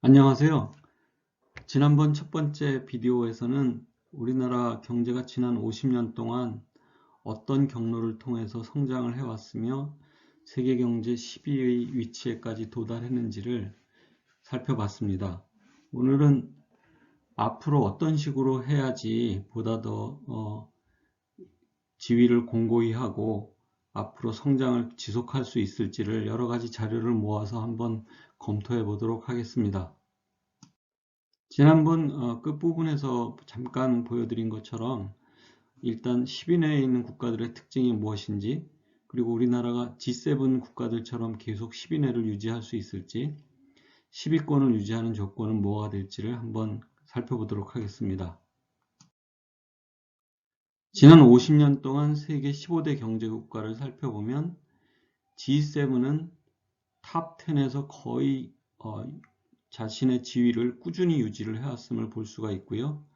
안녕하세요. 지난번 첫 번째 비디오에서는 우리나라 경제가 지난 50년 동안 어떤 경로를 통해서 성장을 해왔으며 세계 경제 10위의 위치에까지 도달했는지를 살펴봤습니다. 오늘은 앞으로 어떤 식으로 해야지 보다 더 지위를 공고히 하고 앞으로 성장을 지속할 수 있을지를 여러 가지 자료를 모아서 한번 검토해 보도록 하겠습니다. 지난번 끝부분에서 잠깐 보여드린 것처럼 일단 10위 내에 있는 국가들의 특징이 무엇인지, 그리고 우리나라가 G7 국가들처럼 계속 10위 내를 유지할 수 있을지, 10위권을 유지하는 조건은 뭐가 될지를 한번 살펴보도록 하겠습니다. 지난 50년 동안 세계 15대 경제국가를 살펴보면 G7은 탑 10에서 거의 자신의 지위를 꾸준히 유지를 해왔음을 볼 수가 있고요.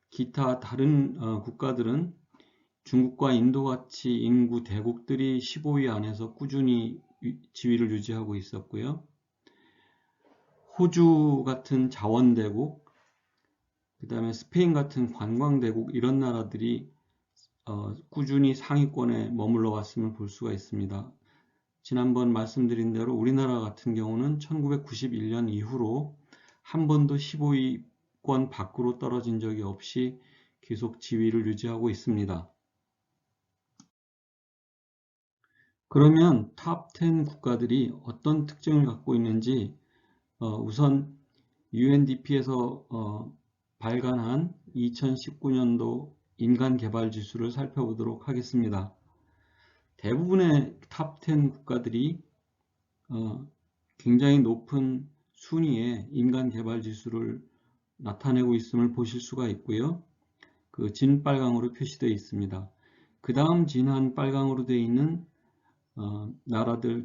기타 다른 국가들은 중국과 인도같이 인구 대국들이 15위 안에서 꾸준히 지위를 유지하고 있었고요. 호주 같은 자원대국, 그 다음에 스페인 같은 관광대국, 이런 나라들이 꾸준히 상위권에 머물러 왔음을 볼 수가 있습니다. 지난번 말씀드린 대로 우리나라 같은 경우는 1991년 이후로 한 번도 15위권 밖으로 떨어진 적이 없이 계속 지위를 유지하고 있습니다. 그러면 탑 10 국가들이 어떤 특징을 갖고 있는지 우선 UNDP에서 발간한 2019년도 인간개발지수를 살펴보도록 하겠습니다. 대부분의 탑 10 국가들이 굉장히 높은 순위의 인간개발지수를 나타내고 있음을 보실 수가 있고요. 그 진빨강으로 표시되어 있습니다. 그 다음 진한 빨강으로 되어 있는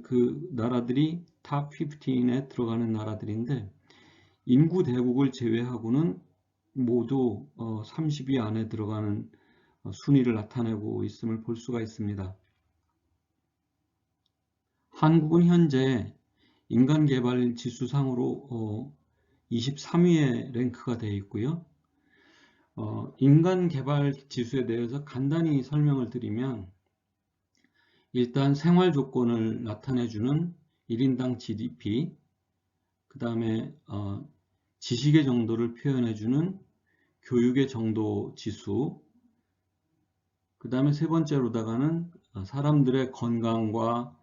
그 나라들이 탑 15에 들어가는 나라들인데, 인구 대국을 제외하고는 모두 30위 안에 들어가는 순위를 나타내고 있음을 볼 수가 있습니다. 한국은 현재 인간개발 지수상으로 23위에 랭크가 되어 있고요. 인간개발 지수에 대해서 간단히 설명을 드리면, 일단 생활 조건을 나타내주는 1인당 GDP, 그 다음에 지식의 정도를 표현해주는 교육의 정도 지수, 그 다음에 세 번째로다가는 사람들의 건강과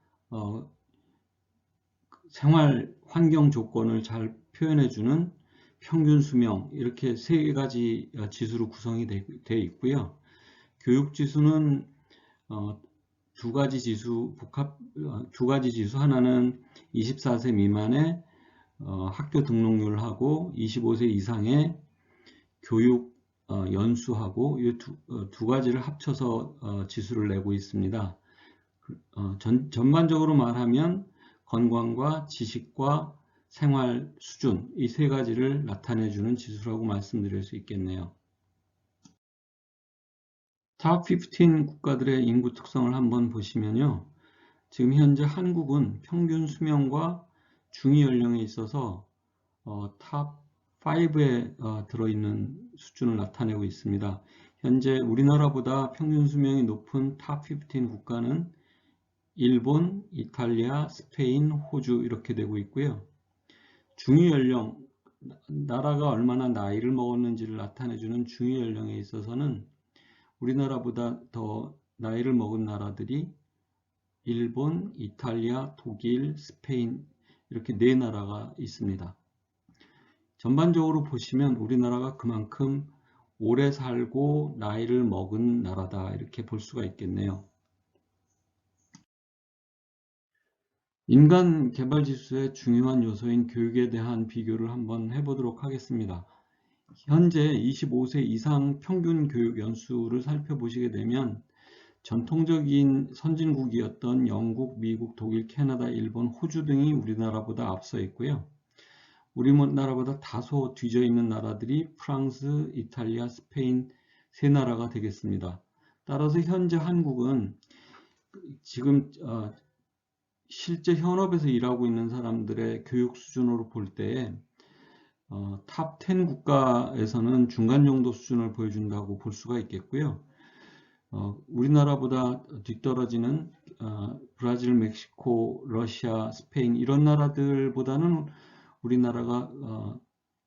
생활 환경 조건을 잘 표현해주는 평균 수명, 이렇게 세 가지 지수로 구성이 되어 있고요. 교육 지수는 두 가지 지수, 두 가지 지수, 하나는 24세 미만의 학교 등록률하고 25세 이상의 교육 연수하고 이 두 가지를 합쳐서 지수를 내고 있습니다. 전반적으로 말하면 건강과 지식과 생활 수준, 이 세 가지를 나타내주는 지수라고 말씀드릴 수 있겠네요. 탑 15 국가들의 인구 특성을 한번 보시면요. 지금 현재 한국은 평균 수명과 중위 연령에 있어서 탑 5에 들어있는 수준을 나타내고 있습니다. 현재 우리나라보다 평균 수명이 높은 탑 15 국가는 일본, 이탈리아, 스페인, 호주 이렇게 되고 있고요. 중위 연령, 나라가 얼마나 나이를 먹었는지를 나타내주는 중위 연령에 있어서는 우리나라보다 더 나이를 먹은 나라들이 일본, 이탈리아, 독일, 스페인, 이렇게 네 나라가 있습니다. 전반적으로 보시면 우리나라가 그만큼 오래 살고 나이를 먹은 나라다, 이렇게 볼 수가 있겠네요. 인간 개발 지수의 중요한 요소인 교육에 대한 비교를 한번 해보도록 하겠습니다. 현재 25세 이상 평균 교육 연수를 살펴보시게 되면 전통적인 선진국이었던 영국, 미국, 독일, 캐나다, 일본, 호주 등이 우리나라보다 앞서 있고요. 우리나라보다 다소 뒤져 있는 나라들이 프랑스, 이탈리아, 스페인 세 나라가 되겠습니다. 따라서 현재 한국은 지금 실제 현업에서 일하고 있는 사람들의 교육 수준으로 볼 때 탑 10 국가에서는 중간 정도 수준을 보여준다고 볼 수가 있겠고요. 우리나라보다 뒤떨어지는 브라질, 멕시코, 러시아, 스페인 이런 나라들보다는 우리나라가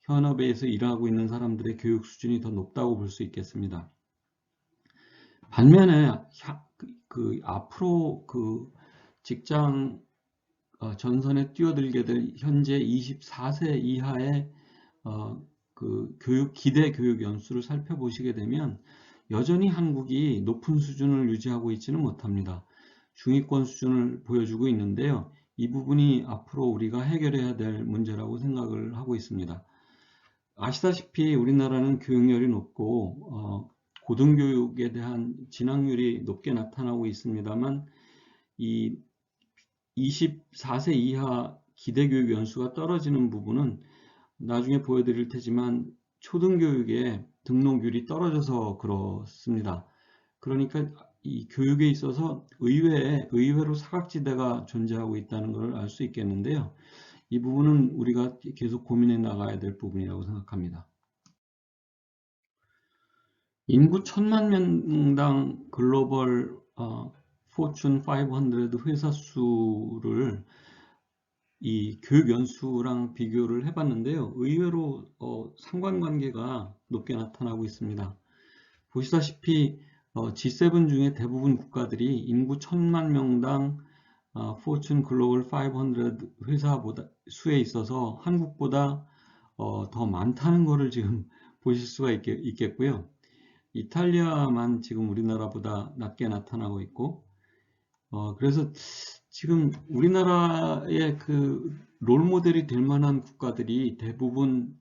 현업에서 일하고 있는 사람들의 교육 수준이 더 높다고 볼 수 있겠습니다. 반면에 앞으로 직장 전선에 뛰어들게 될 현재 24세 이하의 기대 교육 연수를 살펴보시게 되면 여전히 한국이 높은 수준을 유지하고 있지는 못합니다. 중위권 수준을 보여주고 있는데요. 이 부분이 앞으로 우리가 해결해야 될 문제라고 생각을 하고 있습니다. 아시다시피 우리나라는 교육열이 높고 고등교육에 대한 진학률이 높게 나타나고 있습니다만 이 24세 이하 기대교육 연수가 떨어지는 부분은 나중에 보여드릴 테지만 초등교육의 등록률이 떨어져서 그렇습니다. 그러니까 이 교육에 있어서 의외로 사각지대가 존재하고 있다는 것을 알 수 있겠는데요. 이 부분은 우리가 계속 고민해 나가야 될 부분이라고 생각합니다. 인구 1000만 명당 글로벌 포춘 500 회사 수를 이 교육 연수랑 비교를 해봤는데요. 의외로 상관관계가 높게 나타나고 있습니다. 보시다시피 G7 중에 대부분 국가들이 인구 1000만 명당 포춘 글로벌 500 회사보다 수에 있어서 한국보다 더 많다는 것을 지금 보실 수가 있겠고요. 이탈리아만 지금 우리나라보다 낮게 나타나고 있고 그래서 지금 우리나라의 롤모델이 될 만한 국가들이 대부분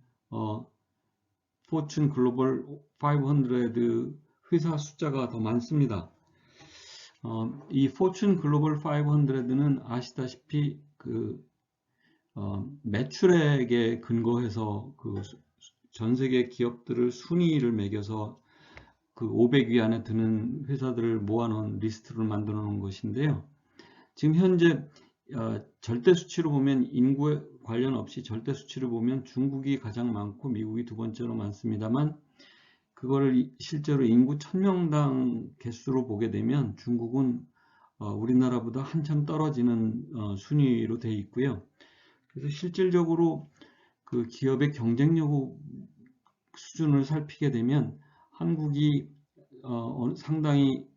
포춘 글로벌 500 회사 숫자가 더 많습니다. 이 포춘 글로벌 500는 아시다시피 매출액에 근거해서 전 세계 기업들을 순위를 매겨서 500위 안에 드는 회사들을 모아놓은 리스트를 만들어 놓은 것인데요. 지금 현재 절대 수치로 보면 인구에 관련 없이 절대 수치를 보면 중국이 가장 많고 미국이 두 번째로 많습니다만 그거를 실제로 인구 1000명당 개수로 보게 되면 중국은 우리나라보다 한참 떨어지는 순위로 되어 있고요. 그래서 실질적으로 그 기업의 경쟁력 수준을 살피게 되면 한국이 상당히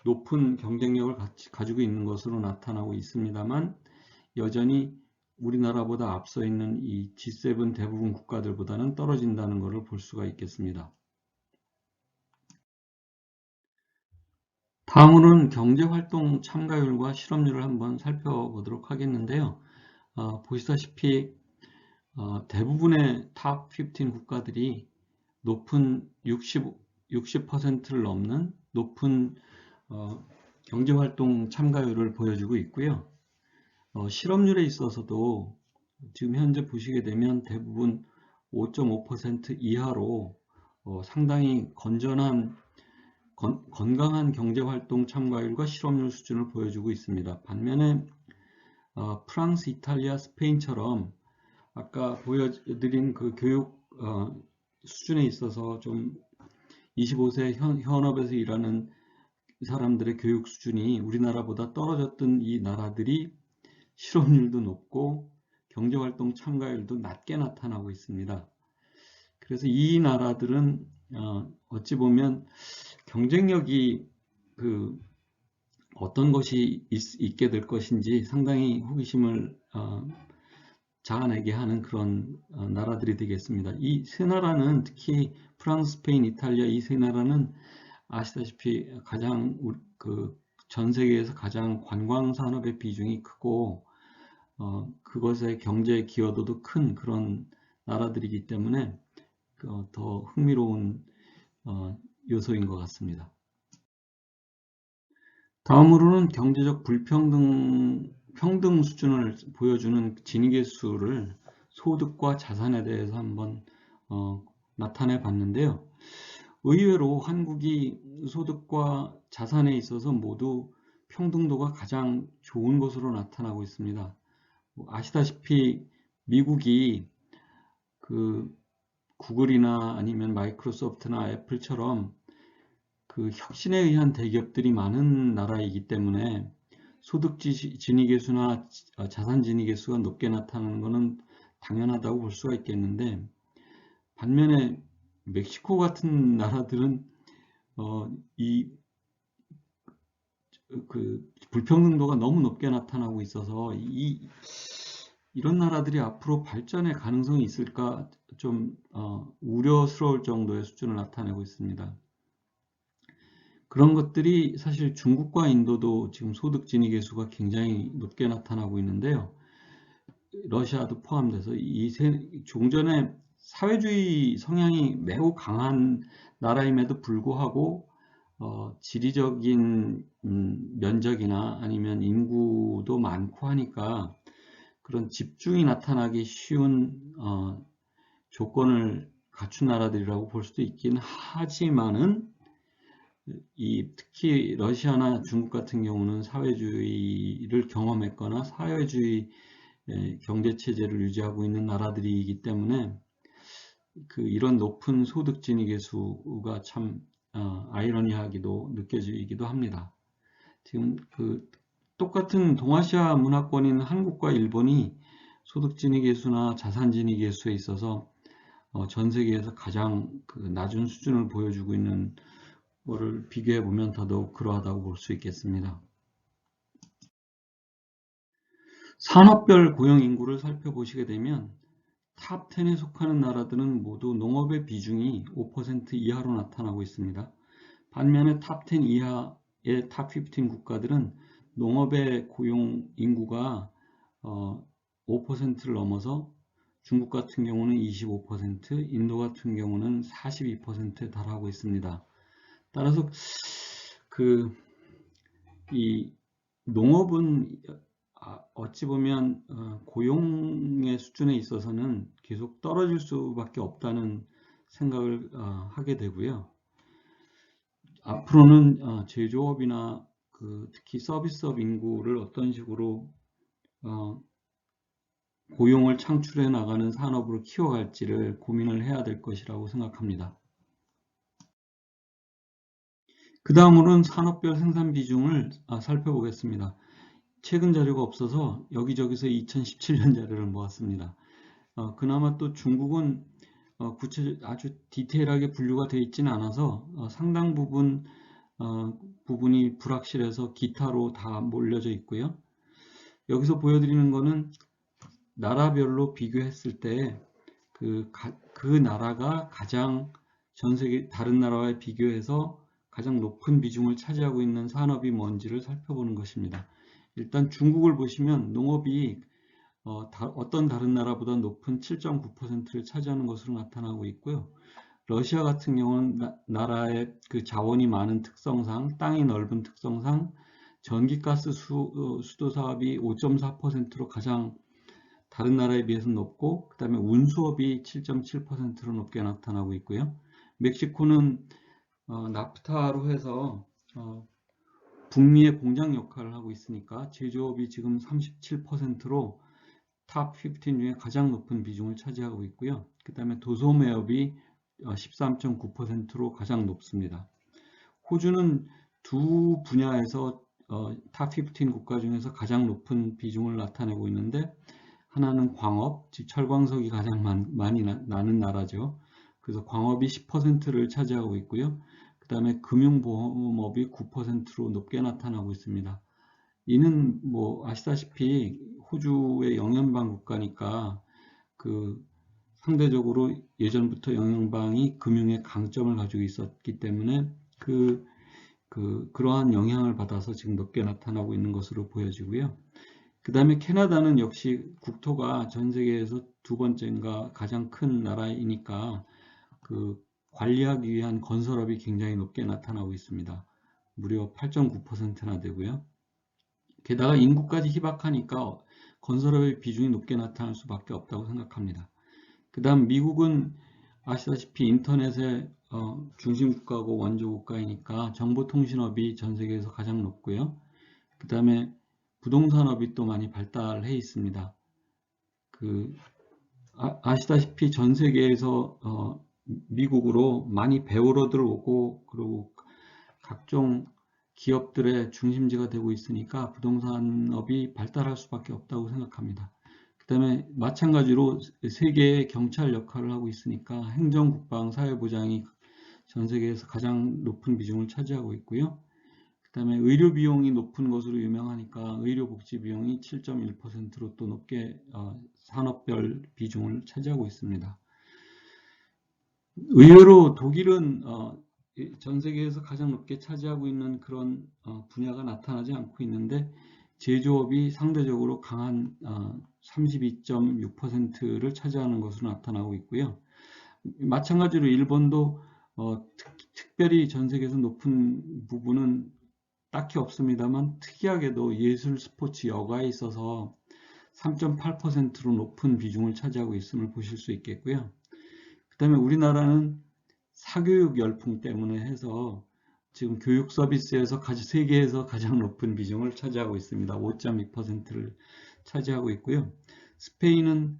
높은 경쟁력을 가지고 있는 것으로 나타나고 있습니다만 여전히 우리나라보다 앞서 있는 이 G7 대부분 국가들보다는 떨어진다는 것을 볼 수가 있겠습니다. 다음으로는 경제활동 참가율과 실업률을 한번 살펴보도록 하겠는데요. 보시다시피 대부분의 탑 15 국가들이 높은 60%를 넘는 높은 경제활동 참가율을 보여주고 있고요. 실업률에 있어서도 지금 현재 보시게 되면 대부분 5.5% 이하로 상당히 건강한 경제활동 참가율과 실업률 수준을 보여주고 있습니다. 반면에 프랑스, 이탈리아, 스페인처럼 아까 보여드린 교육 수준에 있어서 좀 25세 현업에서 일하는 사람들의 교육 수준이 우리나라보다 떨어졌던 이 나라들이 실업률도 높고 경제활동 참가율도 낮게 나타나고 있습니다. 그래서 이 나라들은 어찌 보면 경쟁력이 어떤 것이 있게 될 것인지 상당히 호기심을 자아내게 하는 그런 나라들이 되겠습니다. 이 세 나라는 특히 프랑스, 스페인, 이탈리아 이 세 나라는 아시다시피 가장 전 세계에서 가장 관광 산업의 비중이 크고 그것의 경제 기여도도 큰 그런 나라들이기 때문에 더 흥미로운 요소인 것 같습니다. 다음으로는 경제적 평등 수준을 보여주는 지니계수를 소득과 자산에 대해서 한번 나타내 봤는데요. 의외로 한국이 소득과 자산에 있어서 모두 평등도가 가장 좋은 것으로 나타나고 있습니다. 아시다시피 미국이 그 구글이나 아니면 마이크로소프트나 애플처럼 그 혁신에 의한 대기업들이 많은 나라이기 때문에 소득 진위계수나 자산 진위계수가 높게 나타나는 것은 당연하다고 볼 수가 있겠는데, 반면에 멕시코 같은 나라들은 이 불평등도가 너무 높게 나타나고 있어서 이런 나라들이 앞으로 발전의 가능성이 있을까 좀 우려스러울 정도의 수준을 나타내고 있습니다. 그런 것들이 사실 중국과 인도도 지금 소득 진위 계수가 굉장히 높게 나타나고 있는데요. 러시아도 포함돼서 종전에 사회주의 성향이 매우 강한 나라임에도 불구하고 지리적인 면적이나 아니면 인구도 많고 하니까 그런 집중이 나타나기 쉬운 조건을 갖춘 나라들이라고 볼 수도 있긴 하지만은 특히 러시아나 중국 같은 경우는 사회주의를 경험했거나 사회주의 경제체제를 유지하고 있는 나라들이기 때문에 이런 높은 소득 진위 계수가 참 아이러니하기도 느껴지기도 합니다. 지금 똑같은 동아시아 문화권인 한국과 일본이 소득 진위 계수나 자산 진위 계수에 있어서 전 세계에서 가장 낮은 수준을 보여주고 있는 거를 비교해 보면 더더욱 그러하다고 볼 수 있겠습니다. 산업별 고용 인구를 살펴보시게 되면 탑 10에 속하는 나라들은 모두 농업의 비중이 5% 이하로 나타나고 있습니다. 반면에 탑 10 이하의 탑 15 국가들은 농업의 고용 인구가 5%를 넘어서 중국 같은 경우는 25%, 인도 같은 경우는 42%에 달하고 있습니다. 따라서 이 농업은 어찌 보면 고용의 수준에 있어서는 계속 떨어질 수밖에 없다는 생각을 하게 되고요. 앞으로는 제조업이나 특히 서비스업 인구를 어떤 식으로 고용을 창출해 나가는 산업으로 키워갈지를 고민을 해야 될 것이라고 생각합니다. 그 다음으로는 산업별 생산 비중을 살펴보겠습니다. 최근 자료가 없어서 여기저기서 2017년 자료를 모았습니다. 그나마 또 중국은 아주 디테일하게 분류가 되어 있지는 않아서 상당 부분이 불확실해서 기타로 다 몰려져 있고요. 여기서 보여드리는 것은 나라별로 비교했을 때 그 나라가 가장 전 세계 다른 나라와 비교해서 가장 높은 비중을 차지하고 있는 산업이 뭔지를 살펴보는 것입니다. 일단 중국을 보시면 농업이 어떤 다른 나라보다 높은 7.9%를 차지하는 것으로 나타나고 있고요. 러시아 같은 경우는 나라의 자원이 많은 특성상, 땅이 넓은 특성상 전기가스 수도 사업이 5.4%로 가장 다른 나라에 비해서 높고, 그 다음에 운수업이 7.7%로 높게 나타나고 있고요. 멕시코는 나프타로 해서 북미의 공장 역할을 하고 있으니까 제조업이 지금 37%로 탑 15 중에 가장 높은 비중을 차지하고 있고요. 그 다음에 도소매업이 13.9%로 가장 높습니다. 호주는 두 분야에서 탑 15 국가 중에서 가장 높은 비중을 나타내고 있는데, 하나는 광업, 즉 철광석이 가장 많이 나는 나라죠. 그래서 광업이 10%를 차지하고 있고요. 그 다음에 금융보험업이 9%로 높게 나타나고 있습니다. 이는 아시다시피 호주의 영연방 국가니까 상대적으로 예전부터 영연방이 금융의 강점을 가지고 있었기 때문에 그러한 영향을 받아서 지금 높게 나타나고 있는 것으로 보여지고요. 그 다음에 캐나다는 역시 국토가 전 세계에서 두 번째인가 가장 큰 나라이니까 관리하기 위한 건설업이 굉장히 높게 나타나고 있습니다. 무려 8.9%나 되고요. 게다가 인구까지 희박하니까 건설업의 비중이 높게 나타날 수밖에 없다고 생각합니다. 그 다음 미국은 아시다시피 인터넷의 중심국가고 원조국가이니까 정보통신업이 전 세계에서 가장 높고요. 그 다음에 부동산업이 또 많이 발달해 있습니다. 아시다시피 전 세계에서 미국으로 많이 배우러들 오고 그리고 각종 기업들의 중심지가 되고 있으니까 부동산업이 발달할 수밖에 없다고 생각합니다. 그 다음에 마찬가지로 세계의 경찰 역할을 하고 있으니까 행정, 국방, 사회보장이 전 세계에서 가장 높은 비중을 차지하고 있고요. 그 다음에 의료 비용이 높은 것으로 유명하니까 의료복지 비용이 7.1%로 또 높게 산업별 비중을 차지하고 있습니다. 의외로 독일은 전 세계에서 가장 높게 차지하고 있는 그런 분야가 나타나지 않고 있는데 제조업이 상대적으로 강한 32.6%를 차지하는 것으로 나타나고 있고요. 마찬가지로 일본도 특별히 전 세계에서 높은 부분은 딱히 없습니다만 특이하게도 예술, 스포츠, 여가에 있어서 3.8%로 높은 비중을 차지하고 있음을 보실 수 있겠고요. 그 다음에 우리나라는 사교육 열풍 때문에 해서 지금 교육 서비스에서 세계에서 가장 높은 비중을 차지하고 있습니다. 5.2%를 차지하고 있고요. 스페인은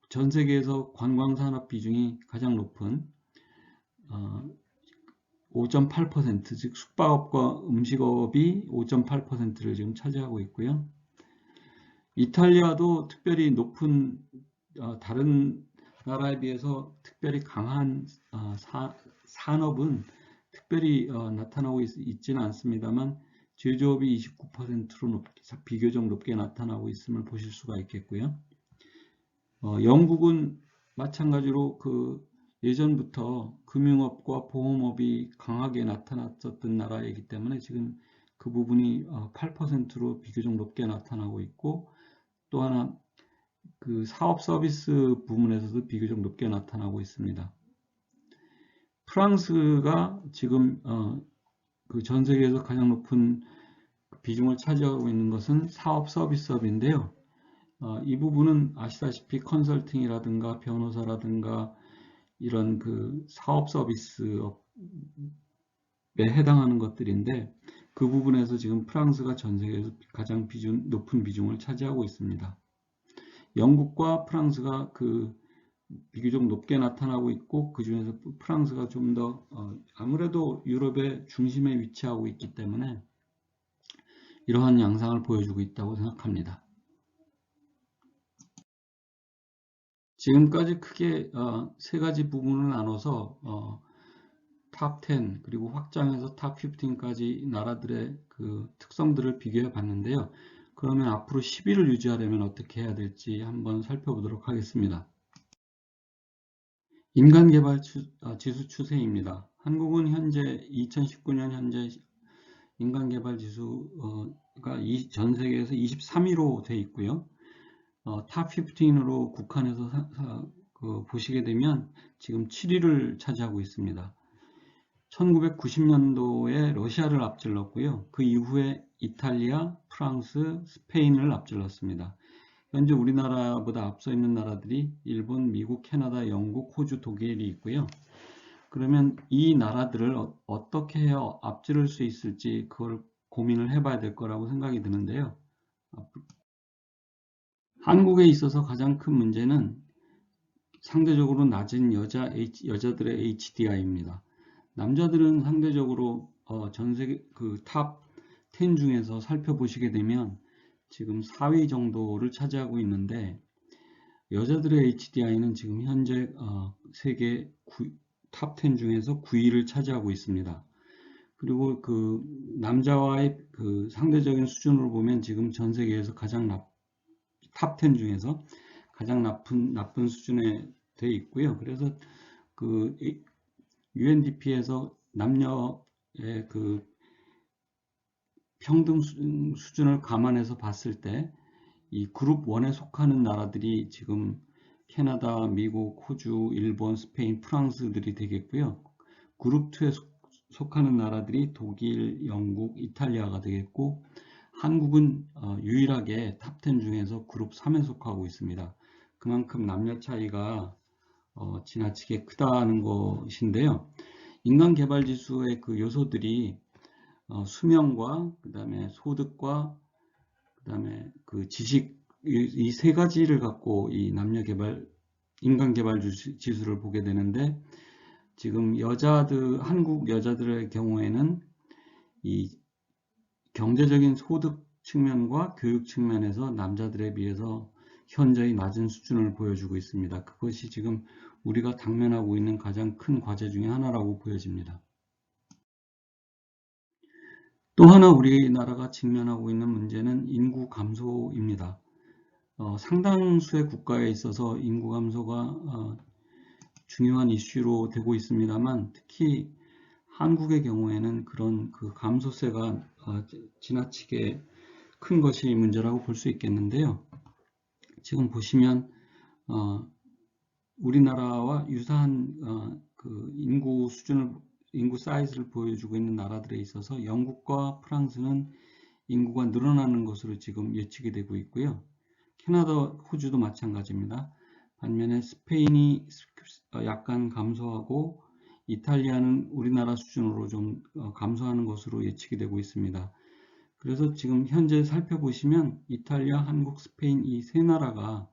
전 세계에서 관광산업 비중이 가장 높은 5.8%, 즉 숙박업과 음식업이 5.8%를 지금 차지하고 있고요. 이탈리아도 특별히 높은 다른 나라에 비해서 특별히 강한 산업은 특별히 나타나고 있지는 않습니다만 제조업이 29%로 비교적 높게 나타나고 있음을 보실 수가 있겠고요. 영국은 마찬가지로 예전부터 금융업과 보험업이 강하게 나타났었던 나라이기 때문에 지금 그 부분이 8%로 비교적 높게 나타나고 있고 또 하나 사업 서비스 부문에서도 비교적 높게 나타나고 있습니다. 프랑스가 지금 전 세계에서 가장 높은 비중을 차지하고 있는 것은 사업 서비스업인데요. 이 부분은 아시다시피 컨설팅이라든가 변호사라든가 이런 사업 서비스업에 해당하는 것들인데 그 부분에서 지금 프랑스가 전 세계에서 가장 높은 비중을 차지하고 있습니다. 영국과 프랑스가 비교적 높게 나타나고 있고 그 중에서 프랑스가 좀 더 아무래도 유럽의 중심에 위치하고 있기 때문에 이러한 양상을 보여주고 있다고 생각합니다. 지금까지 크게 세 가지 부분을 나눠서 탑 10 그리고 확장해서 탑 15까지 나라들의 특성들을 비교해 봤는데요. 그러면 앞으로 10위를 유지하려면 어떻게 해야 될지 한번 살펴보도록 하겠습니다. 인간개발 지수 추세입니다. 한국은 현재 2019년 현재 인간개발 지수가 전 세계에서 23위로 되어 있고요. 탑 15으로 국한해서 보시게 되면 지금 7위를 차지하고 있습니다. 1990년도에 러시아를 앞질렀고요. 그 이후에 이탈리아, 프랑스, 스페인을 앞질렀습니다. 현재 우리나라보다 앞서 있는 나라들이 일본, 미국, 캐나다, 영국, 호주, 독일이 있고요. 그러면 이 나라들을 어떻게 해야 앞지를 수 있을지 그걸 고민을 해봐야 될 거라고 생각이 드는데요. 한국에 있어서 가장 큰 문제는 상대적으로 낮은 여자들의 HDI입니다. 남자들은 상대적으로 전 세계 탑 10 중에서 살펴보시게 되면 지금 4위 정도를 차지하고 있는데 여자들의 HDI는 지금 현재 세계 탑 10 중에서 9위를 차지하고 있습니다. 그리고 남자와의 상대적인 수준으로 보면 지금 전 세계에서 탑 10 중에서 가장 나쁜 수준에 되어 있고요. 그래서 UNDP에서 남녀의 평등 수준을 감안해서 봤을 때 이 그룹 1에 속하는 나라들이 지금 캐나다, 미국, 호주, 일본, 스페인, 프랑스들이 되겠고요. 그룹 2에 속하는 나라들이 독일, 영국, 이탈리아가 되겠고 한국은 유일하게 탑 10 중에서 그룹 3에 속하고 있습니다. 그만큼 남녀 차이가 지나치게 크다는 것인데요. 인간개발지수의 요소들이 수명과 그 다음에 소득과 그 다음에 지식 이 세 가지를 갖고 이 남녀 개발, 인간 개발 지수를 보게 되는데, 지금 한국 여자들의 경우에는 이 경제적인 소득 측면과 교육 측면에서 남자들에 비해서 현저히 낮은 수준을 보여주고 있습니다. 그것이 지금 우리가 당면하고 있는 가장 큰 과제 중에 하나라고 보여집니다. 또 하나 우리나라가 직면하고 있는 문제는 인구 감소입니다. 상당수의 국가에 있어서 인구 감소가 중요한 이슈로 되고 있습니다만, 특히 한국의 경우에는 그런 그 감소세가 지나치게 큰 것이 문제라고 볼 수 있겠는데요. 지금 보시면 우리나라와 유사한 그 인구 사이즈를 보여주고 있는 나라들에 있어서 영국과 프랑스는 인구가 늘어나는 것으로 지금 예측이 되고 있고요. 캐나다, 호주도 마찬가지입니다. 반면에 스페인이 약간 감소하고 이탈리아는 우리나라 수준으로 좀 감소하는 것으로 예측이 되고 있습니다. 그래서 지금 현재 살펴보시면 이탈리아, 한국, 스페인 이 세 나라가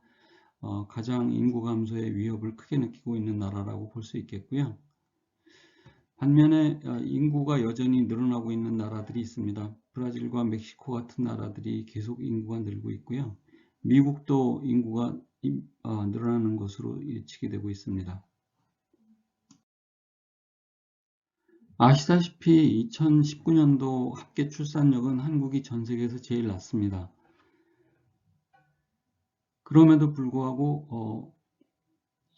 가장 인구 감소의 위협을 크게 느끼고 있는 나라라고 볼 수 있겠고요. 반면에 인구가 여전히 늘어나고 있는 나라들이 있습니다. 브라질과 멕시코 같은 나라들이 계속 인구가 늘고 있고요. 미국도 인구가 늘어나는 것으로 예측이 되고 있습니다. 아시다시피 2019년도 합계 출산력은 한국이 전 세계에서 제일 낮습니다. 그럼에도 불구하고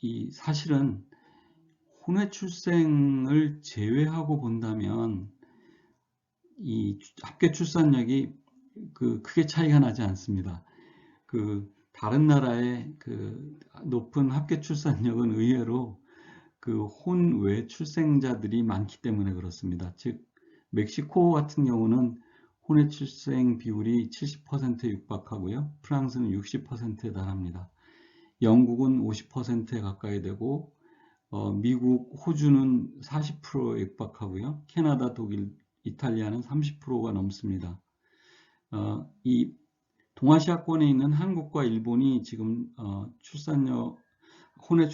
이 사실은 혼외 출생을 제외하고 본다면 이 합계 출산력이 크게 차이가 나지 않습니다. 다른 나라의 높은 합계 출산력은 의외로 혼외 출생자들이 많기 때문에 그렇습니다. 즉 멕시코 같은 경우는 혼외 출생 비율이 70%에 육박하고요. 프랑스는 60%에 달합니다. 영국은 50%에 가까이 되고 미국, 호주는 40%에 육박하고요. 캐나다, 독일, 이탈리아는 30%가 넘습니다. 이 동아시아권에 있는 한국과 일본이 지금 혼외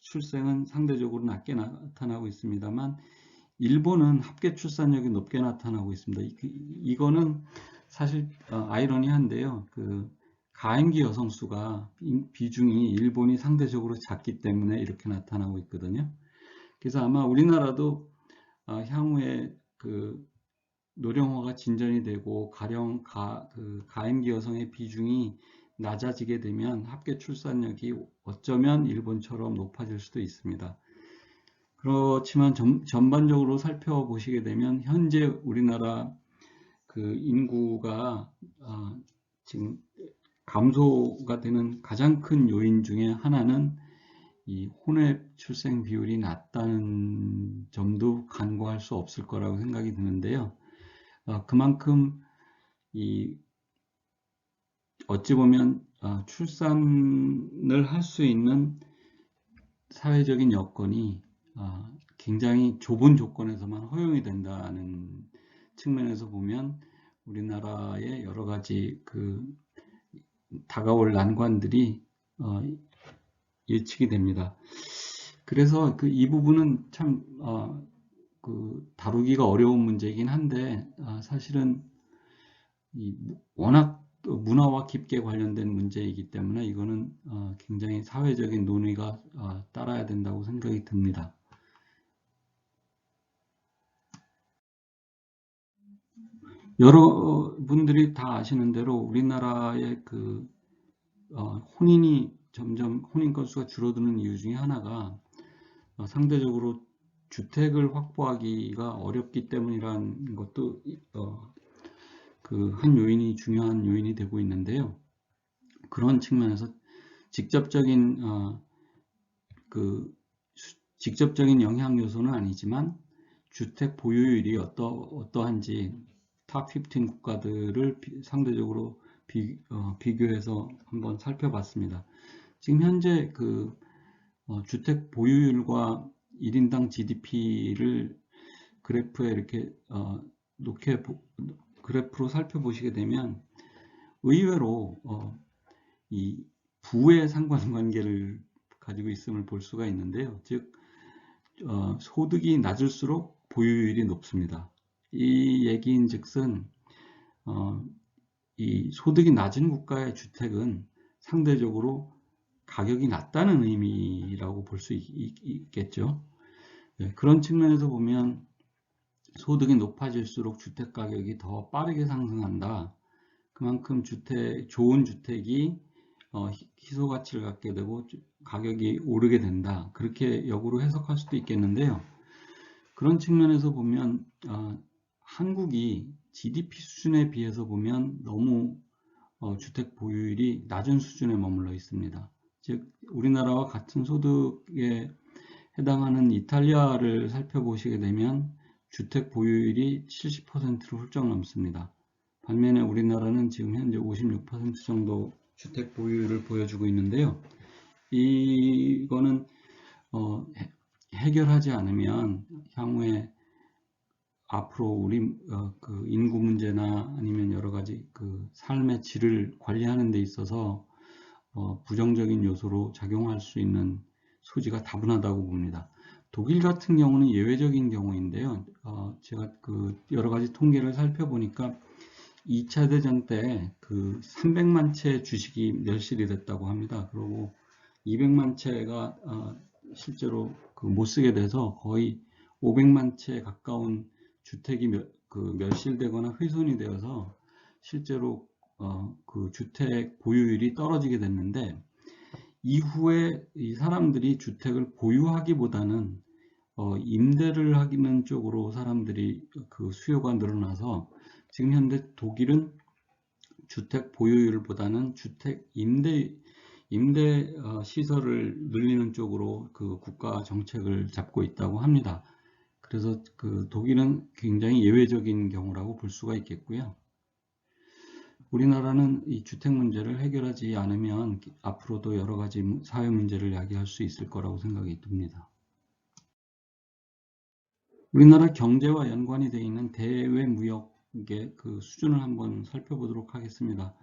출생은 상대적으로 낮게 나타나고 있습니다만 일본은 합계 출산력이 높게 나타나고 있습니다. 이거는 사실 아이러니한데요. 가임기 여성 수가 비중이 일본이 상대적으로 작기 때문에 이렇게 나타나고 있거든요. 그래서 아마 우리나라도 향후에 노령화가 진전이 되고 가임기 여성의 비중이 낮아지게 되면 합계 출산력이 어쩌면 일본처럼 높아질 수도 있습니다. 그렇지만 전반적으로 살펴보시게 되면 현재 우리나라 인구가 지금 감소가 되는 가장 큰 요인 중에 하나는 이 혼외 출생 비율이 낮다는 점도 간과할 수 없을 거라고 생각이 드는데요. 그만큼 어찌 보면 출산을 할 수 있는 사회적인 여건이 굉장히 좁은 조건에서만 허용이 된다는 측면에서 보면 우리나라의 여러 가지 다가올 난관들이 예측이 됩니다. 그래서 이 부분은 참 다루기가 어려운 문제이긴 한데 사실은 워낙 문화와 깊게 관련된 문제이기 때문에 이거는 굉장히 사회적인 논의가 따라야 된다고 생각이 듭니다. 여러분들이 다 아시는 대로 우리나라의 혼인 건수가 줄어드는 이유 중에 하나가 상대적으로 주택을 확보하기가 어렵기 때문이라는 것도 중요한 요인이 되고 있는데요. 그런 측면에서 직접적인 영향 요소는 아니지만 주택 보유율이 어떠한지 탑 15 국가들을 상대적으로 비교해서 한번 살펴봤습니다. 지금 현재 주택 보유율과 1인당 GDP를 그래프에 이렇게 그래프로 살펴보시게 되면 의외로 이 부의 상관관계를 가지고 있음을 볼 수가 있는데요. 즉 소득이 낮을수록 보유율이 높습니다. 이 얘기인즉슨 이 소득이 낮은 국가의 주택은 상대적으로 가격이 낮다는 의미라고 볼 수 있겠죠. 네, 그런 측면에서 보면 소득이 높아질수록 주택 가격이 더 빠르게 상승한다. 그만큼 좋은 주택이 희소 가치를 갖게 되고 가격이 오르게 된다. 그렇게 역으로 해석할 수도 있겠는데요. 그런 측면에서 보면 한국이 GDP 수준에 비해서 보면 너무 주택 보유율이 낮은 수준에 머물러 있습니다. 즉 우리나라와 같은 소득에 해당하는 이탈리아를 살펴보시게 되면 주택 보유율이 70%를 훌쩍 넘습니다. 반면에 우리나라는 지금 현재 56% 정도 주택 보유율을 보여주고 있는데요. 이거는 해결하지 않으면 향후에 앞으로 우리 그 인구 문제나 아니면 여러 가지 그 삶의 질을 관리하는 데 있어서 부정적인 요소로 작용할 수 있는 소지가 다분하다고 봅니다. 독일 같은 경우는 예외적인 경우인데요. 제가 그 여러 가지 통계를 살펴보니까 2차 대전 때 그 300만 채 주식이 멸실이 됐다고 합니다. 그리고 200만 채가 실제로 그 못 쓰게 돼서 거의 500만 채에 가까운 주택이 멸실되거나 훼손이 되어서 실제로 그 주택 보유율이 떨어지게 됐는데, 이후에 이 사람들이 주택을 보유하기보다는 임대를 하는 쪽으로 사람들이 그 수요가 늘어나서 지금 현재 독일은 주택 보유율보다는 주택 임대 시설을 늘리는 쪽으로 그 국가 정책을 잡고 있다고 합니다. 그래서 그 독일은 굉장히 예외적인 경우라고 볼 수가 있겠고요. 우리나라는 이 주택 문제를 해결하지 않으면 앞으로도 여러 가지 사회 문제를 야기할 수 있을 거라고 생각이 듭니다. 우리나라 경제와 연관이 되어 있는 대외 무역의 그 수준을 한번 살펴보도록 하겠습니다.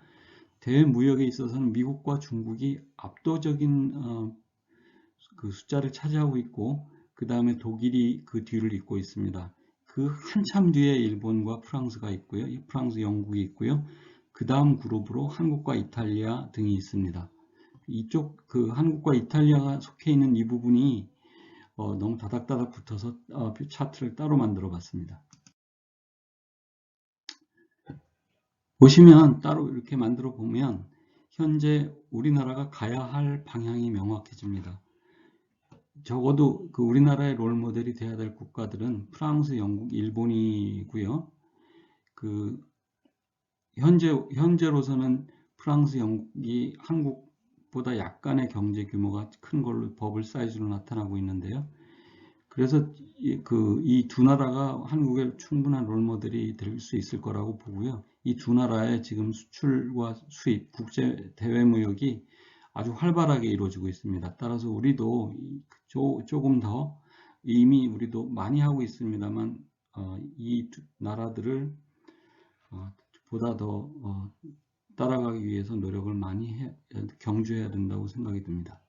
대외 무역에 있어서는 미국과 중국이 압도적인 그 숫자를 차지하고 있고, 그 다음에 독일이 그 뒤를 잇고 있습니다. 그 한참 뒤에 일본과 프랑스가 있고요. 프랑스, 영국이 있고요. 그 다음 그룹으로 한국과 이탈리아 등이 있습니다. 이쪽 그 한국과 이탈리아가 속해 있는 이 부분이 너무 다닥다닥 붙어서 차트를 따로 만들어 봤습니다. 보시면 따로 이렇게 만들어 보면 현재 우리나라가 가야 할 방향이 명확해집니다. 적어도 그 우리나라의 롤 모델이 돼야 될 국가들은 프랑스, 영국, 일본이고요. 그 현재로서는 프랑스, 영국이 한국보다 약간의 경제 규모가 큰 걸로 버블 사이즈로 나타나고 있는데요. 그래서 이 두 나라가 한국의 충분한 롤 모델이 될 수 있을 거라고 보고요. 이 두 나라의 지금 수출과 수입, 국제 대외 무역이 아주 활발하게 이루어지고 있습니다. 따라서 우리도 조금 더 이미 우리도 많이 하고 있습니다만 이 두 나라들을 보다 더 따라가기 위해서 노력을 많이 경주해야 된다고 생각이 듭니다.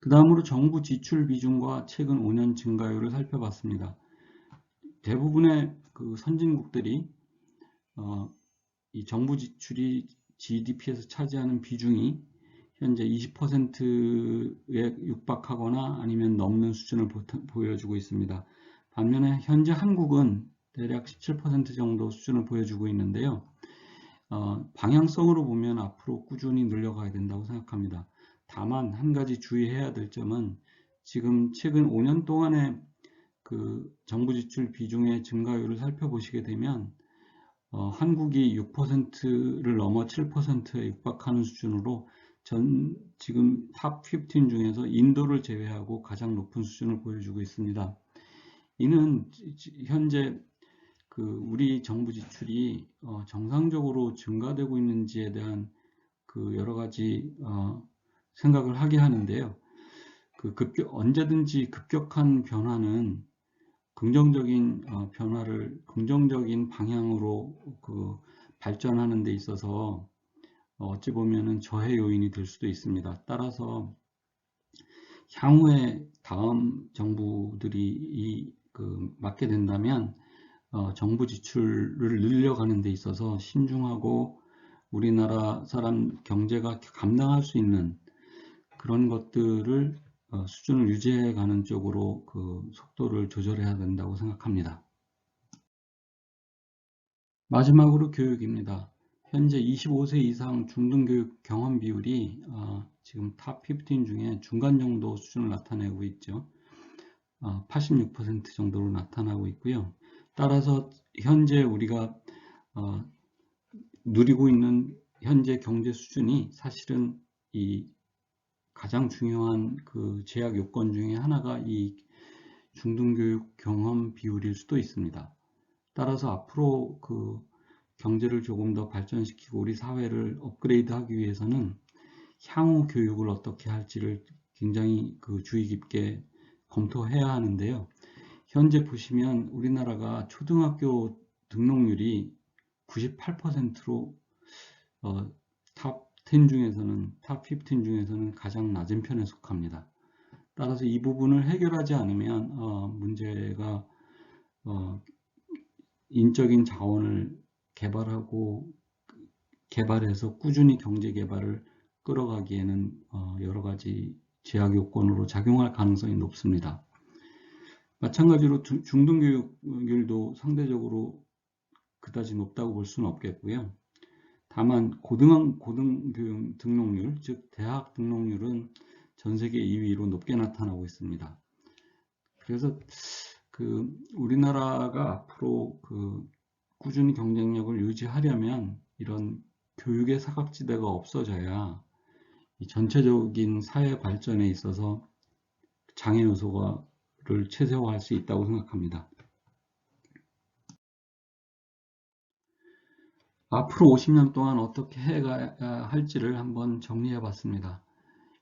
그 다음으로 정부 지출 비중과 최근 5년 증가율을 살펴봤습니다. 대부분의 그 선진국들이 이 정부 지출이 GDP에서 차지하는 비중이 현재 20%에 육박하거나 아니면 넘는 수준을 보여주고 있습니다. 반면에 현재 한국은 대략 17% 정도 수준을 보여주고 있는데요. 방향성으로 보면 앞으로 꾸준히 늘려가야 된다고 생각합니다. 다만 한 가지 주의해야 될 점은 지금 최근 5년 동안의 그 정부 지출 비중의 증가율을 살펴보시게 되면 한국이 6%를 넘어 7%에 육박하는 수준으로 지금 탑 15 중에서 인도를 제외하고 가장 높은 수준을 보여주고 있습니다. 이는 현재 그 우리 정부 지출이 정상적으로 증가되고 있는지에 대한 그 여러 가지 생각을 하게 하는데요. 언제든지 급격한 변화는 긍정적인 변화를 긍정적인 방향으로 그 발전하는 데 있어서 어찌 보면은 저해 요인이 될 수도 있습니다. 따라서 향후에 다음 정부들이 맡게 된다면 정부 지출을 늘려가는 데 있어서 신중하고 우리나라 사람 경제가 감당할 수 있는 그런 것들을 수준을 유지해 가는 쪽으로 속도를 조절해야 된다고 생각합니다. 마지막으로 교육입니다. 현재 25세 이상 중등교육 경험 비율이 지금 탑 15 중에 중간 정도 수준을 나타내고 있죠. 86% 정도로 나타나고 있고요. 따라서 현재 우리가 누리고 있는 현재 경제 수준이 사실은 이 가장 중요한 제약 요건 중에 하나가 이 중등교육 경험 비율일 수도 있습니다. 따라서 앞으로 경제를 조금 더 발전시키고 우리 사회를 업그레이드하기 위해서는 향후 교육을 어떻게 할지를 굉장히 주의 깊게 검토해야 하는데요. 현재 보시면 우리나라가 초등학교 등록률이 98%로 탑 10 중에서는 탑 15 중에서는 가장 낮은 편에 속합니다. 따라서 이 부분을 해결하지 않으면 문제가 인적인 자원을 개발해서 꾸준히 경제 개발을 끌어가기에는 여러 가지 제약 요건으로 작용할 가능성이 높습니다. 마찬가지로 중등교육률도 상대적으로 그다지 높다고 볼 수는 없겠고요. 다만 고등교육 등록률, 즉 대학 등록률은 전 세계 2위로 높게 나타나고 있습니다. 그래서 우리나라가 앞으로 꾸준히 경쟁력을 유지하려면 이런 교육의 사각지대가 없어져야 이 전체적인 사회 발전에 있어서 장애 요소를 최소화할 수 있다고 생각합니다. 앞으로 50년 동안 어떻게 해가야 할지를 한번 정리해 봤습니다.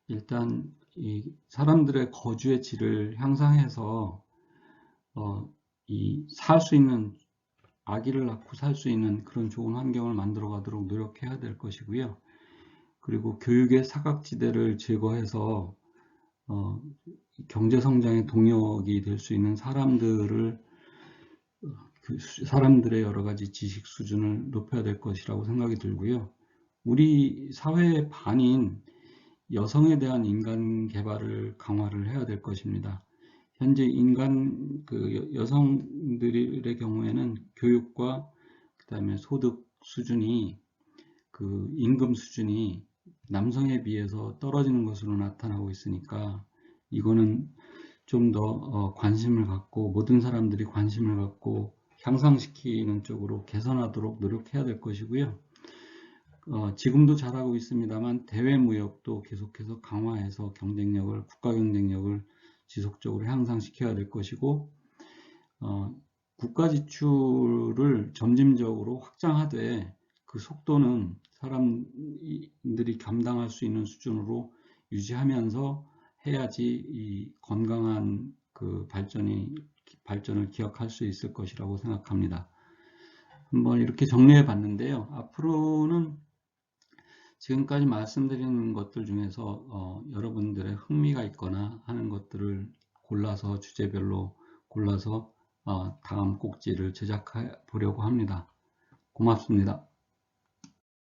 일단 이 사람들의 거주의 질을 향상해서 살 수 있는 아기를 낳고 살 수 있는 그런 좋은 환경을 만들어 가도록 노력해야 될 것이고요. 그리고 교육의 사각지대를 제거해서 경제 성장의 동력이 될 수 있는 사람들의 여러 가지 지식 수준을 높여야 될 것이라고 생각이 들고요. 우리 사회의 반인 여성에 대한 인간 개발을 강화를 해야 될 것입니다. 현재 여성들의 경우에는 교육과 그다음에 소득 수준이 임금 수준이 남성에 비해서 떨어지는 것으로 나타나고 있으니까 이거는 좀 더 관심을 갖고 모든 사람들이 관심을 갖고 향상시키는 쪽으로 개선하도록 노력해야 될 것이고요. 지금도 잘하고 있습니다만 대외 무역도 계속해서 강화해서 국가 경쟁력을 지속적으로 향상시켜야 될 것이고 국가 지출을 점진적으로 확장하되 그 속도는 사람들이 감당할 수 있는 수준으로 유지하면서 해야지 이 건강한 발전을 기억할 수 있을 것이라고 생각합니다. 한번 이렇게 정리해 봤는데요. 앞으로는 지금까지 말씀드린 것들 중에서 여러분들의 흥미가 있거나 하는 것들을 주제별로 골라서 다음 꼭지를 제작해 보려고 합니다. 고맙습니다.